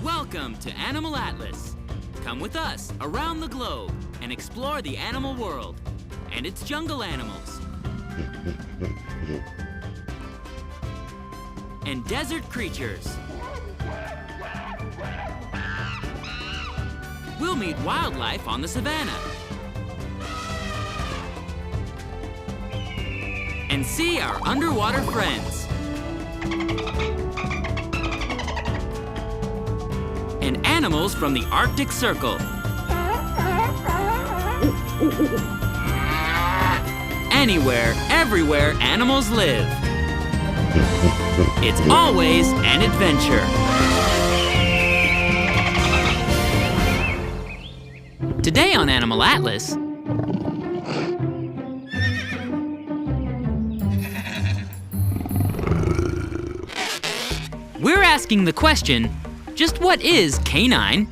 Welcome to Animal Atlas. Come with us around the globe and explore the animal world and its jungle animals and desert creatures. We'll meet wildlife on the savannah and see our underwater friends. And animals from the Arctic Circle. Anywhere, everywhere animals live. It's always an adventure. Today on Animal Atlas, we're asking the question, just what is canine,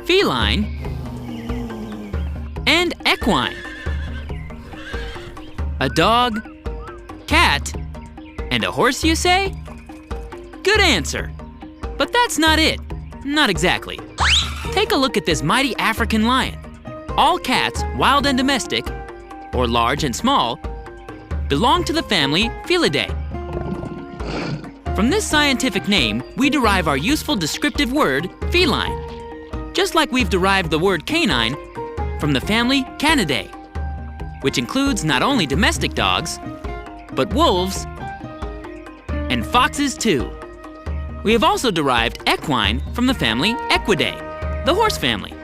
feline, and equine? A dog, cat, and a horse, you say? Good answer. But that's not it. Not exactly. Take a look at this mighty African lion. All cats, wild and domestic, or large and small, belong to the family Felidae. From this scientific name, we derive our useful descriptive word, feline, just like we've derived the word canine from the family Canidae, which includes not only domestic dogs, but wolves and foxes too. We have also derived equine from the family Equidae, the horse family.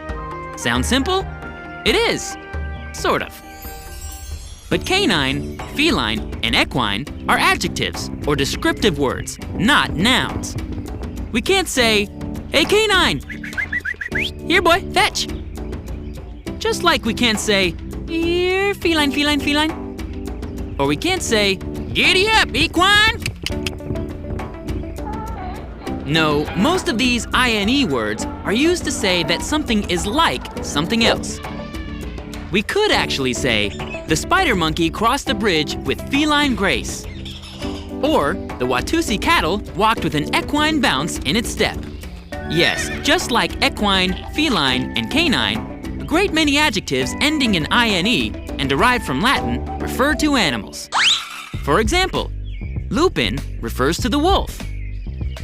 Sound simple? It is, sort of. But canine, feline, and equine are adjectives or descriptive words, not nouns. We can't say, "Hey canine, here boy, fetch." Just like we can't say, "Here feline, feline, feline." Or we can't say, "Giddy up, equine." No, most of these INE words are used to say that something is like something else. We could actually say, "The spider monkey crossed the bridge with feline grace." Or, "The Watusi cattle walked with an equine bounce in its step." Yes, just like equine, feline, and canine, a great many adjectives ending in INE and derived from Latin refer to animals. For example, lupin refers to the wolf.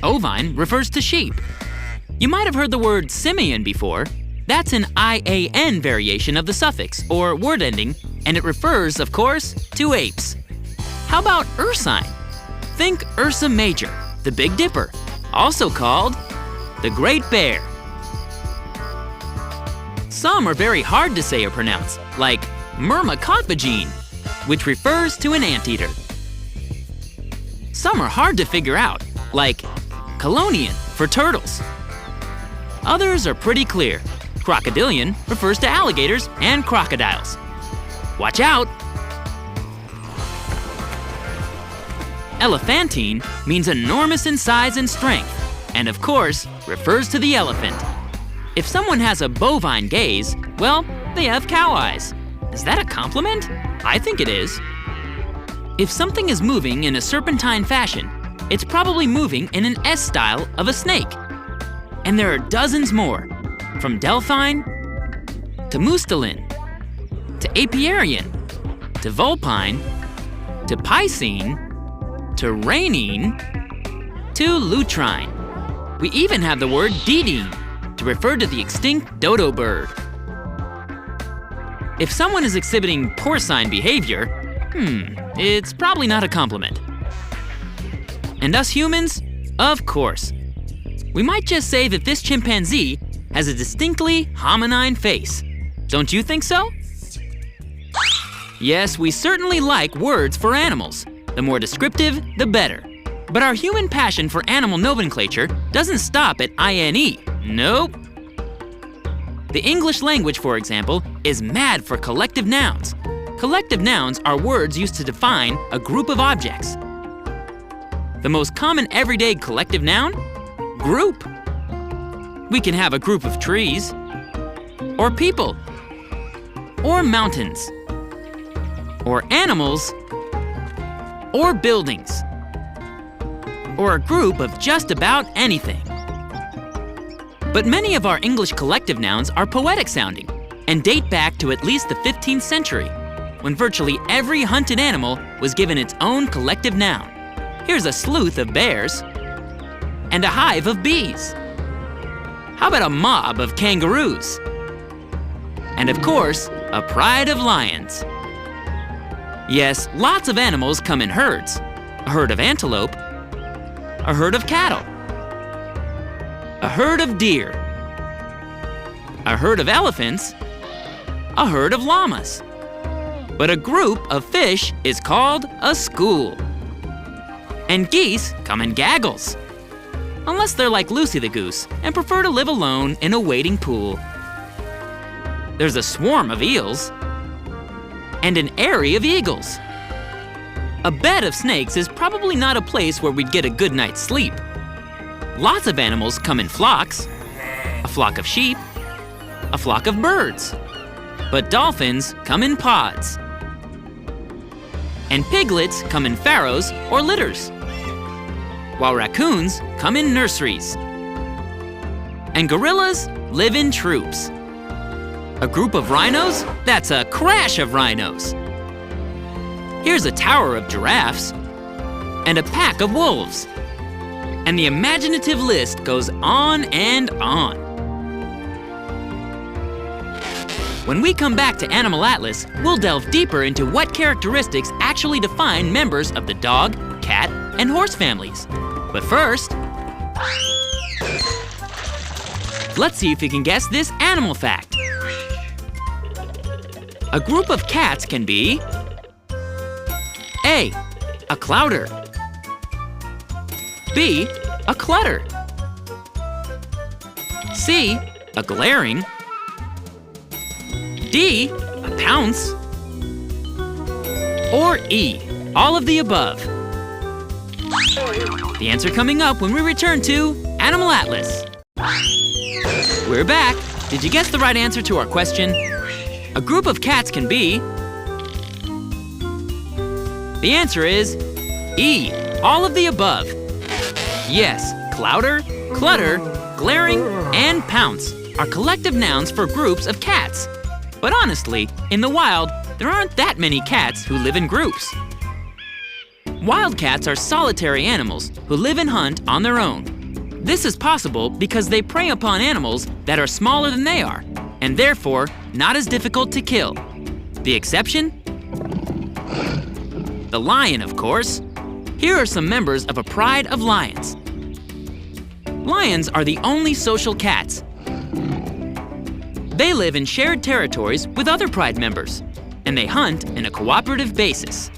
Ovine refers to sheep. You might have heard the word simian before. That's an IAN variation of the suffix or word ending, and it refers, of course, to apes. How about ursine? Think Ursa Major, the Big Dipper, also called the Great Bear. Some are very hard to say or pronounce, like myrmecophagine, which refers to an anteater. Some are hard to figure out, like Colonian for turtles. Others are pretty clear. Crocodilian refers to alligators and crocodiles. Watch out! Elephantine means enormous in size and strength, and of course, refers to the elephant. If someone has a bovine gaze, well, they have cow eyes. Is that a compliment? I think it is. If something is moving in a serpentine fashion, it's probably moving in an S style of a snake. And there are dozens more, from delphine to mustelin, to apiarian, to vulpine, to piscine, to ranine, to lutrine. We even have the word didine to refer to the extinct dodo bird. If someone is exhibiting porcine behavior, it's probably not a compliment. And us humans? Of course. We might just say that this chimpanzee has a distinctly hominine face. Don't you think so? Yes, we certainly like words for animals. The more descriptive, the better. But our human passion for animal nomenclature doesn't stop at INE. Nope. The English language, for example, is mad for collective nouns. Collective nouns are words used to define a group of objects. The most common everyday collective noun? Group. We can have a group of trees, or people, or mountains, or animals, or buildings. or a group of just about anything. But many of our English collective nouns are poetic sounding and date back to at least the 15th century, when virtually every hunted animal was given its own collective noun. Here's a sleuth of bears and a hive of bees. How about a mob of kangaroos? And of course, a pride of lions. Yes, lots of animals come in herds. A herd of antelope, a herd of cattle, a herd of deer, a herd of elephants, a herd of llamas. But a group of fish is called a school. And geese come in gaggles, unless they're like Lucy the goose and prefer to live alone in a wading pool. There's a swarm of eels and an aerie of eagles. A bed of snakes is probably not a place where we'd get a good night's sleep. Lots of animals come in flocks, a flock of sheep, a flock of birds. But dolphins come in pods. And piglets come in farrows or litters, while raccoons come in nurseries. And gorillas live in troops. A group of rhinos? That's a crash of rhinos. Here's a tower of giraffes and a pack of wolves. And the imaginative list goes on and on. When we come back to Animal Atlas, we'll delve deeper into what characteristics actually define members of the dog, cat, and horse families. But first, let's see if you can guess this animal fact. A group of cats can be A, a clouder, B, a clutter, C, a glaring, D, a pounce, or E, all of the above. The answer coming up when we return to Animal Atlas. We're back. Did you guess the right answer to our question? A group of cats can be... The answer is E, all of the above. Yes, clouder, clutter, glaring, and pounce are collective nouns for groups of cats. But honestly, in the wild, there aren't that many cats who live in groups. Wild cats are solitary animals who live and hunt on their own. This is possible because they prey upon animals that are smaller than they are, and therefore not as difficult to kill. The exception? The lion, of course. Here are some members of a pride of lions. Lions are the only social cats. They live in shared territories with other pride members, and they hunt in a cooperative basis.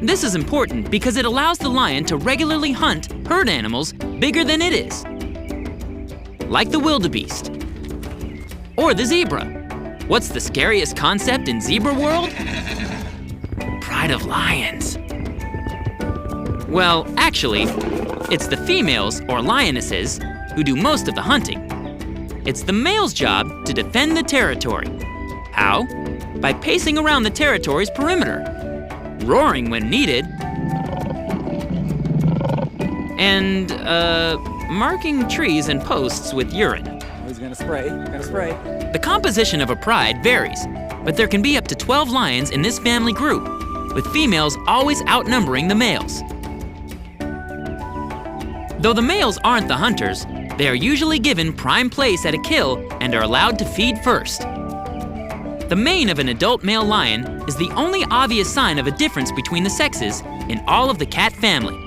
This is important because it allows the lion to regularly hunt herd animals bigger than it is, like the wildebeest or the zebra. What's the scariest concept in zebra world? Pride of lions. Well, actually, it's the females or lionesses who do most of the hunting. It's the male's job to defend the territory. How? By pacing around the territory's perimeter, roaring when needed, and, marking trees and posts with urine. Oh, he's gonna spray. The composition of a pride varies, but there can be up to 12 lions in this family group, with females always outnumbering the males. Though the males aren't the hunters, they are usually given prime place at a kill and are allowed to feed first. The mane of an adult male lion is the only obvious sign of a difference between the sexes in all of the cat family.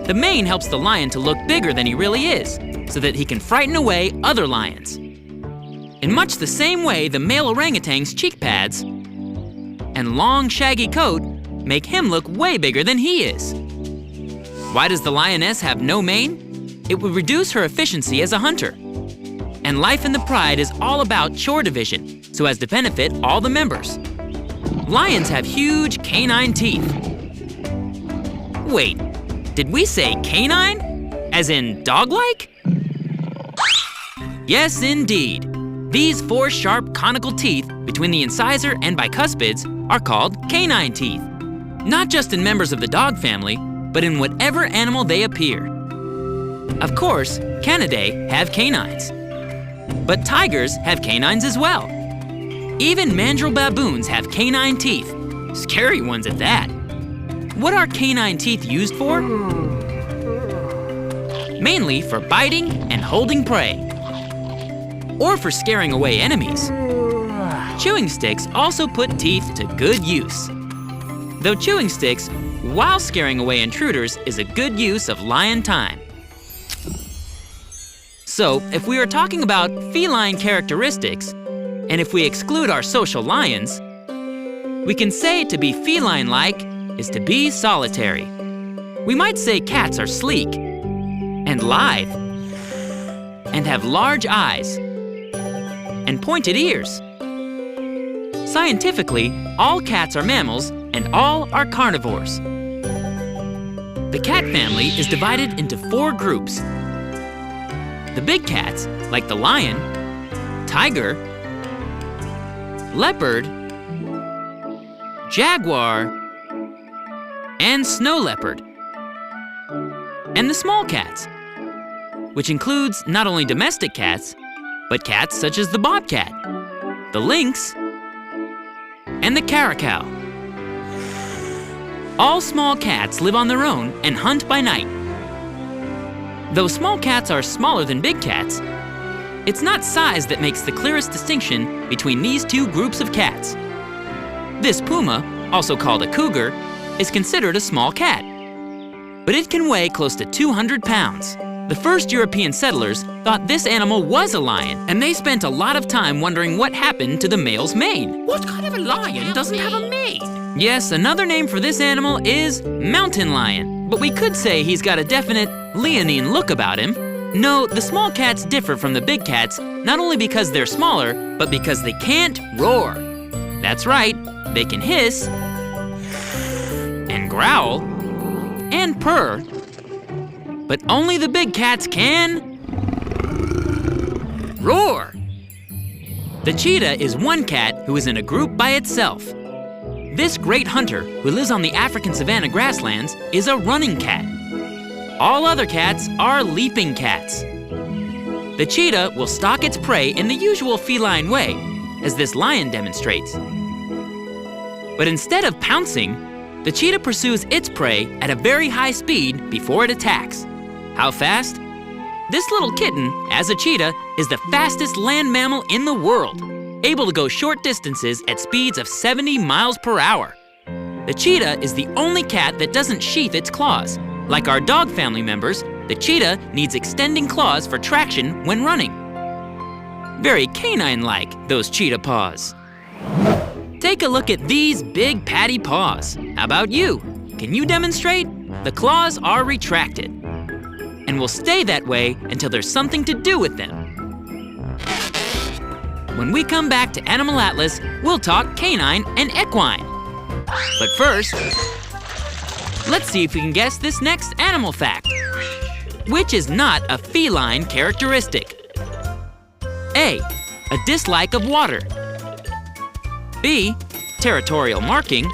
The mane helps the lion to look bigger than he really is, so that he can frighten away other lions. In much the same way the male orangutan's cheek pads and long shaggy coat make him look way bigger than he is. Why does the lioness have no mane? It would reduce her efficiency as a hunter. And life in the pride is all about chore division, so as to benefit all the members. Lions have huge canine teeth. Wait, did we say canine? As in dog-like? Yes, indeed. These 4 sharp conical teeth between the incisor and bicuspids are called canine teeth. Not just in members of the dog family, but in whatever animal they appear. Of course, Canidae have canines. But tigers have canines as well. Even mandrill baboons have canine teeth. Scary ones at that. What are canine teeth used for? Mainly for biting and holding prey. Or for scaring away enemies. Chewing sticks also put teeth to good use. Though chewing sticks, while scaring away intruders, is a good use of lion time. So, if we are talking about feline characteristics, and if we exclude our social lions, we can say to be feline-like is to be solitary. We might say cats are sleek, and lithe, and have large eyes, and pointed ears. Scientifically, all cats are mammals, and all are carnivores. The cat family is divided into 4 groups. The big cats, like the lion, tiger, leopard, jaguar, and snow leopard. And the small cats, which includes not only domestic cats, but cats such as the bobcat, the lynx, and the caracal. All small cats live on their own and hunt by night. Though small cats are smaller than big cats, it's not size that makes the clearest distinction between these 2 groups of cats. This puma, also called a cougar, is considered a small cat, but it can weigh close to 200 pounds. The first European settlers thought this animal was a lion, and they spent a lot of time wondering what happened to the male's mane. What kind of a lion doesn't have a mane? Yes, another name for this animal is mountain lion, but we could say he's got a definite leonine look about him. No, the small cats differ from the big cats not only because they're smaller, but because they can't roar. That's right, they can hiss, and growl, and purr, but only the big cats can roar. The cheetah is one cat who is in a group by itself. This great hunter, who lives on the African savanna grasslands, is a running cat. All other cats are leaping cats. The cheetah will stalk its prey in the usual feline way, as this lion demonstrates. But instead of pouncing, the cheetah pursues its prey at a very high speed before it attacks. How fast? This little kitten, as a cheetah, is the fastest land mammal in the world, able to go short distances at speeds of 70 miles per hour. The cheetah is the only cat that doesn't sheath its claws. Like our dog family members, the cheetah needs extending claws for traction when running. Very canine-like, those cheetah paws. Take a look at these big patty paws. How about you? Can you demonstrate? The claws are retracted and will stay that way until there's something to do with them. When we come back to Animal Atlas, we'll talk canine and equine. But first, let's see if we can guess this next animal fact, which is not a feline characteristic. A, a dislike of water. B, territorial marking.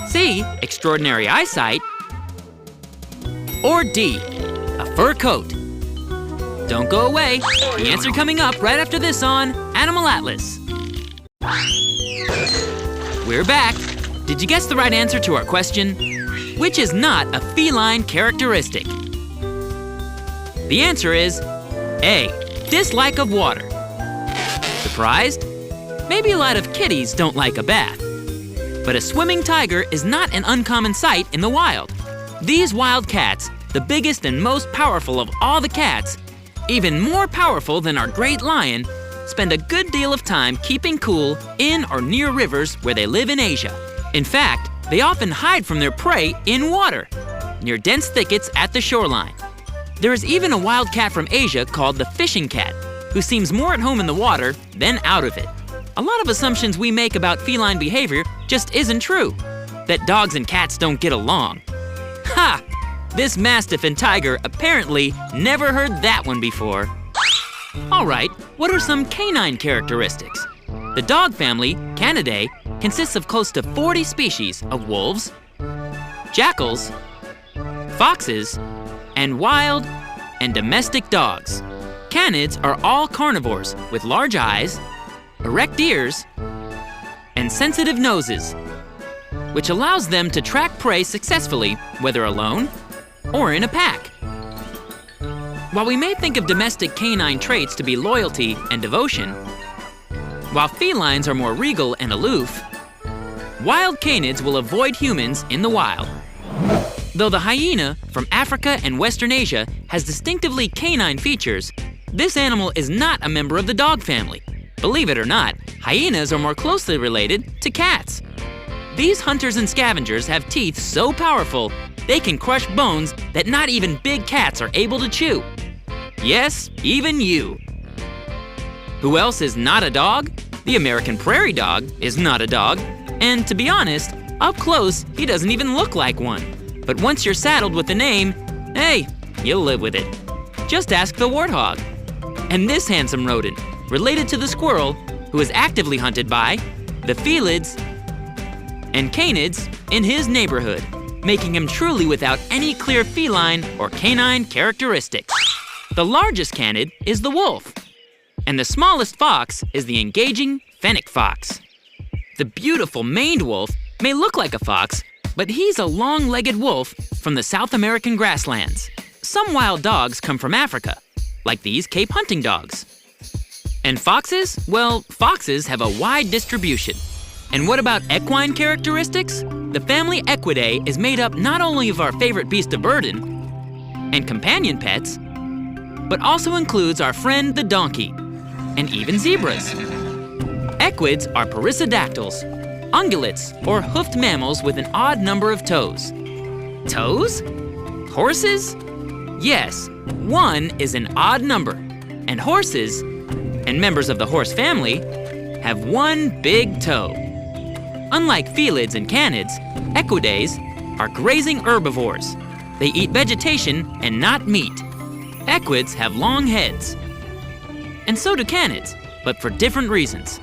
C, extraordinary eyesight. Or D, a fur coat. Don't go away. The answer coming up right after this on Animal Atlas. We're back. Did you guess the right answer to our question? Which is not a feline characteristic? The answer is A, dislike of water. Surprised? Maybe a lot of kitties don't like a bath. But a swimming tiger is not an uncommon sight in the wild. These wild cats, the biggest and most powerful of all the cats, even more powerful than our great lion, spend a good deal of time keeping cool in or near rivers where they live in Asia. In fact, they often hide from their prey in water, near dense thickets at the shoreline. There is even a wild cat from Asia called the fishing cat, who seems more at home in the water than out of it. A lot of assumptions we make about feline behavior just isn't true. That dogs and cats don't get along. Ha! This mastiff and tiger apparently never heard that one before. All right, what are some canine characteristics? The dog family, Canidae, consists of close to 40 species of wolves, jackals, foxes, and wild and domestic dogs. Canids are all carnivores with large eyes, erect ears, and sensitive noses, which allows them to track prey successfully, whether alone or in a pack. While we may think of domestic canine traits to be loyalty and devotion, while felines are more regal and aloof, wild canids will avoid humans in the wild. Though the hyena from Africa and Western Asia has distinctively canine features, this animal is not a member of the dog family. Believe it or not, hyenas are more closely related to cats. These hunters and scavengers have teeth so powerful, they can crush bones that not even big cats are able to chew. Yes, even you. Who else is not a dog? The American prairie dog is not a dog. And to be honest, up close, he doesn't even look like one. But once you're saddled with the name, hey, you'll live with it. Just ask the warthog. And this handsome rodent, related to the squirrel, who is actively hunted by the felids and canids in his neighborhood, making him truly without any clear feline or canine characteristics. The largest canid is the wolf, and the smallest fox is the engaging fennec fox. The beautiful maned wolf may look like a fox, but he's a long-legged wolf from the South American grasslands. Some wild dogs come from Africa, like these Cape hunting dogs. And foxes? Well, foxes have a wide distribution. And what about equine characteristics? The family Equidae is made up not only of our favorite beast of burden and companion pets, but also includes our friend the donkey, and even zebras. Equids are perissodactyls, ungulates, or hoofed mammals with an odd number of toes. Toes? Horses? Yes, 1 is an odd number, and horses, and members of the horse family, have 1 big toe. Unlike felids and canids, equidaes are grazing herbivores. They eat vegetation and not meat. Equids have long heads, and so do canids, but for different reasons.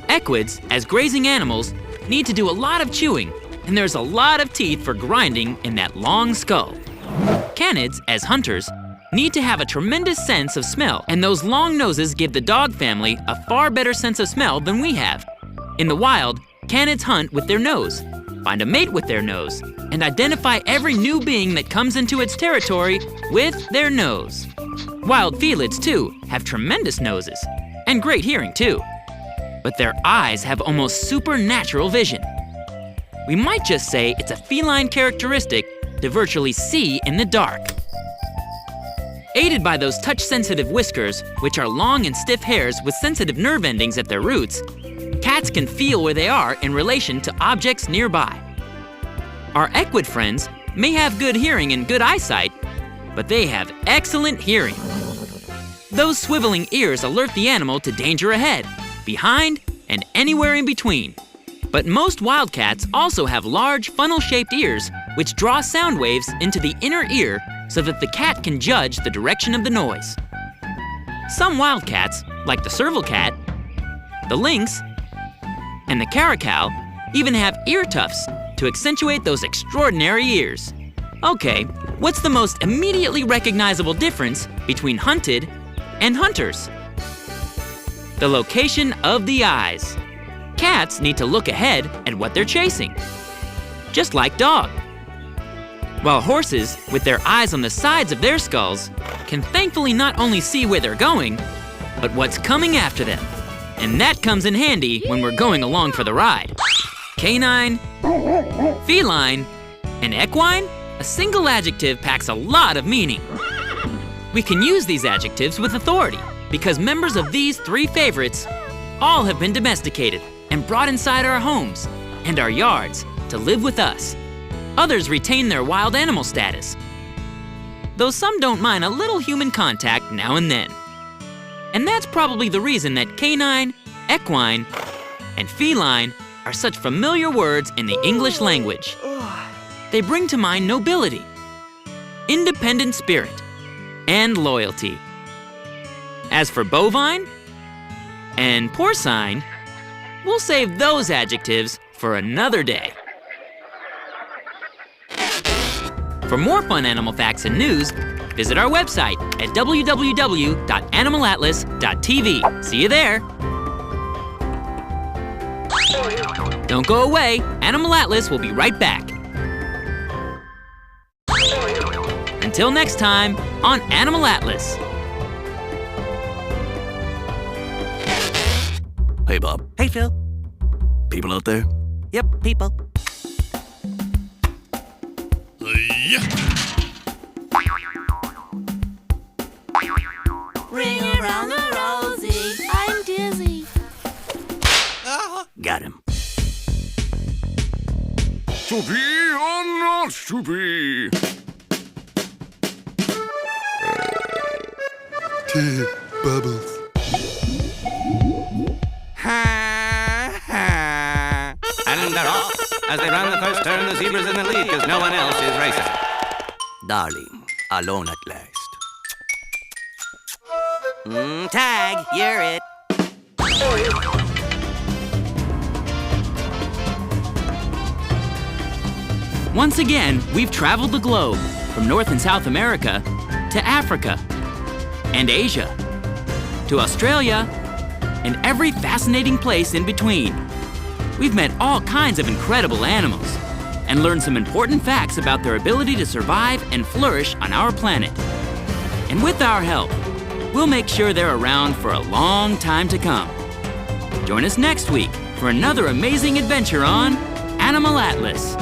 Equids, as grazing animals, need to do a lot of chewing, and there's a lot of teeth for grinding in that long skull. Canids, as hunters, need to have a tremendous sense of smell, and those long noses give the dog family a far better sense of smell than we have. In the wild, canids hunt with their nose, find a mate with their nose, and identify every new being that comes into its territory with their nose. Wild felids, too, have tremendous noses, and great hearing, too. But their eyes have almost supernatural vision. We might just say it's a feline characteristic to virtually see in the dark. Aided by those touch-sensitive whiskers, which are long and stiff hairs with sensitive nerve endings at their roots, cats can feel where they are in relation to objects nearby. Our equid friends may have good hearing and good eyesight, but they have excellent hearing. Those swiveling ears alert the animal to danger ahead, behind, and anywhere in between. But most wildcats also have large funnel-shaped ears which draw sound waves into the inner ear so that the cat can judge the direction of the noise. Some wildcats, like the serval cat, the lynx, and the caracal, even have ear tufts to accentuate those extraordinary ears. Okay, what's the most immediately recognizable difference between hunted and hunters? The location of the eyes. Cats need to look ahead at what they're chasing, just like dog. While horses, with their eyes on the sides of their skulls, can thankfully not only see where they're going, but what's coming after them. And that comes in handy when we're going along for the ride. Canine, feline, and equine, a single adjective packs a lot of meaning. We can use these adjectives with authority because members of these 3 favorites all have been domesticated and brought inside our homes and our yards to live with us. Others retain their wild animal status, though some don't mind a little human contact now and then. And that's probably the reason that canine, equine, and feline are such familiar words in the English language. They bring to mind nobility, independent spirit, and loyalty. As for bovine and porcine, we'll save those adjectives for another day. For more fun animal facts and news, visit our website at www.animalatlas.tv. See you there. Don't go away. Animal Atlas will be right back. Until next time on Animal Atlas. Hey, Bob. Hey, Phil. People out there? Yep, people. Ring around the rosy. I'm dizzy. Got him. To be or not to be? Bubbles. And they're off. As they round the first turn, the zebra's in the lead because no one else is racing. Darling, alone at last. Tag, you're it. Once again, we've traveled the globe from North and South America to Africa and Asia to Australia and every fascinating place in between. We've met all kinds of incredible animals and learned some important facts about their ability to survive and flourish on our planet. And with our help, we'll make sure they're around for a long time to come. Join us next week for another amazing adventure on Animal Atlas.